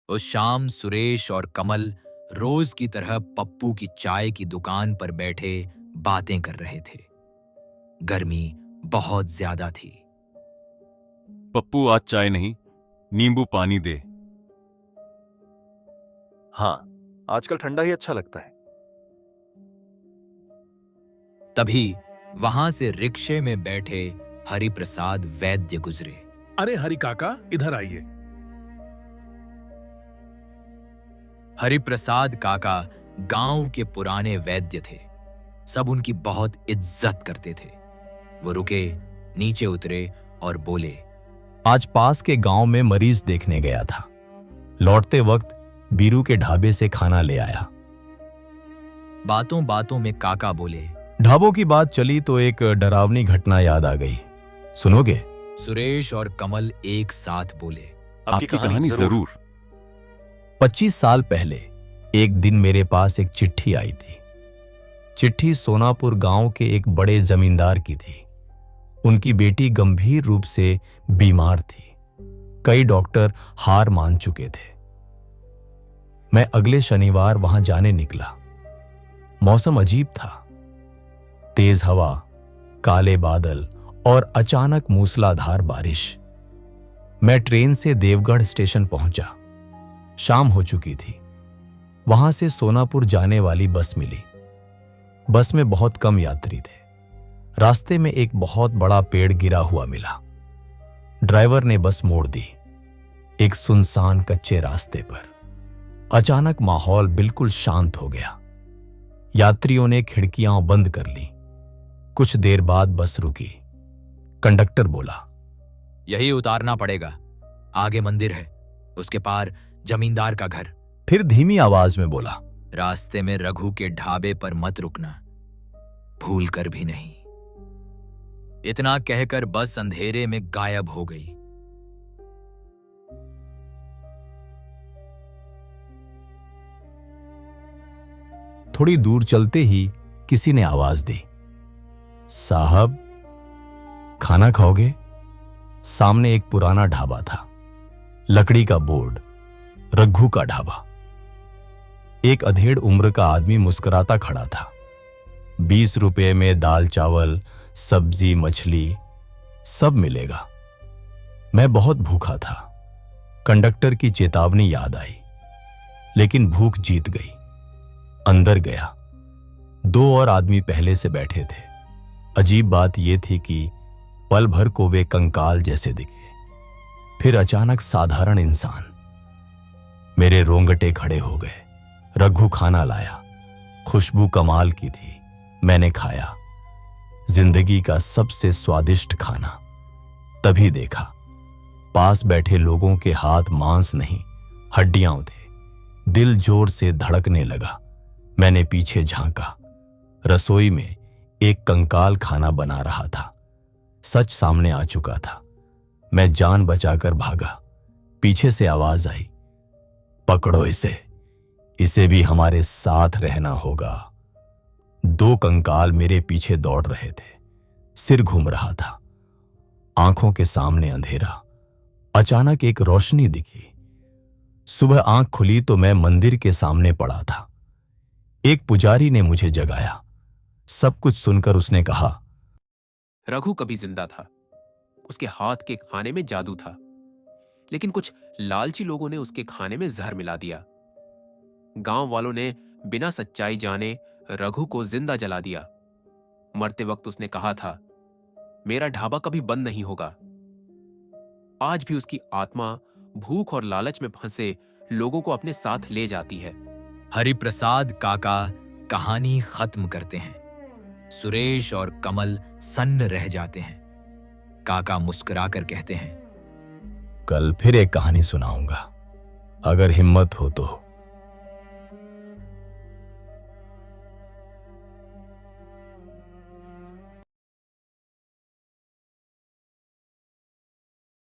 उस शाम सुरेश और कमल रोज की तरह पप्पू की चाय की दुकान पर बैठे बातें कर रहे थे। गर्मी बहुत ज्यादा थी। पप्पू आज चाय नहीं, नींबू पानी दे। हाँ, आजकल ठंडा ही अच्छा लगता है। तभी वहां से रिक्शे में बैठे हरिप्रसाद वैद्य गुजरे। अरे हरि काका, इधर आइए। हरिप्रसाद काका गांव के पुराने वैद्य थे। सब उनकी बहुत इज्जत करते थे। वो रुके, नीचे उतरे और बोले, आज पास के गांव में मरीज देखने गया था। लौटते वक्त बीरू के ढाबे से खाना ले आया। बातों बातों में काका बोले, ढाबों की बात चली तो एक डरावनी घटना याद आ गई, सुनोगे? सुरेश और कमल एक साथ बोले, आपकी कहानी जरूर। 25 साल पहले एक दिन मेरे पास एक चिट्ठी आई थी। चिट्ठी सोनापुर गांव के एक बड़े जमींदार की थी। उनकी बेटी गंभीर रूप से बीमार थी। कई डॉक्टर हार मान चुके थे। मैं अगले शनिवार वहां जाने निकला। मौसम अजीब था। तेज हवा, काले बादल और अचानक मूसलाधार बारिश। मैं ट्रेन से देवगढ़ स्टेशन पहुंचा। शाम हो चुकी थी। वहां से सोनापुर जाने वाली बस मिली। बस में बहुत कम यात्री थे। रास्ते में एक बहुत बड़ा पेड़ गिरा हुआ मिला। ड्राइवर ने बस मोड़ दी। एक सुनसान कच्चे रास्ते पर अचानक माहौल बिल्कुल शांत हो गया। यात्रियों ने खिड़कियां बंद कर ली। कुछ देर बाद बस रुकी। कंडक्टर बोला, यही उतारना पड़ेगा। आगे मंदिर है, उसके पार जमींदार का घर। फिर धीमी आवाज में बोला, रास्ते में रघु के ढाबे पर मत रुकना, भूल कर भी नहीं। इतना कहकर बस अंधेरे में गायब हो गई। थोड़ी दूर चलते ही किसी ने आवाज दी, साहब खाना खाओगे? सामने एक पुराना ढाबा था। लकड़ी का बोर्ड, रघु का ढाबा। एक अधेड़ उम्र का आदमी मुस्कुराता खड़ा था। 20 रुपए में दाल चावल, सब्जी, मछली सब मिलेगा। मैं बहुत भूखा था। कंडक्टर की चेतावनी याद आई, लेकिन भूख जीत गई। अंदर गया। 2 और आदमी पहले से बैठे थे। अजीब बात यह थी कि पल भर को वे कंकाल जैसे दिखे। फिर अचानक साधारण इंसान। मेरे रोंगटे खड़े हो गए। रघु खाना लाया। खुशबू कमाल की थी। मैंने खाया। जिंदगी का सबसे स्वादिष्ट खाना। तभी देखा, पास बैठे लोगों के हाथ मांस नहीं, हड्डियां थे। दिल जोर से धड़कने लगा। मैंने पीछे झांका। रसोई में एक कंकाल खाना बना रहा था। सच सामने आ चुका था। मैं जान बचाकर भागा। पीछे से आवाज आई, पकड़ो इसे, इसे भी हमारे साथ रहना होगा। 2 कंकाल मेरे पीछे दौड़ रहे थे। सिर घूम रहा था। आंखों के सामने अंधेरा। अचानक एक रोशनी दिखी। सुबह आंख खुली तो मैं मंदिर के सामने पड़ा था। एक पुजारी ने मुझे जगाया। सब कुछ सुनकर उसने कहा, रघु कभी जिंदा था। उसके हाथ के खाने में जादू था, लेकिन कुछ लालची लोगों ने उसके खाने में जहर मिला दिया। गांव वालों ने बिना सच्चाई जाने रघु को जिंदा जला दिया। मरते वक्त उसने कहा था, मेरा ढाबा कभी बंद नहीं होगा। आज भी उसकी आत्मा भूख और लालच में फंसे लोगों को अपने साथ ले जाती है। हरिप्रसाद काका कहानी खत्म करते हैं। सुरेश और कमल सन्न रह जाते हैं। काका मुस्कुराकर कहते हैं, कल फिर एक कहानी सुनाऊंगा। अगर हिम्मत हो तो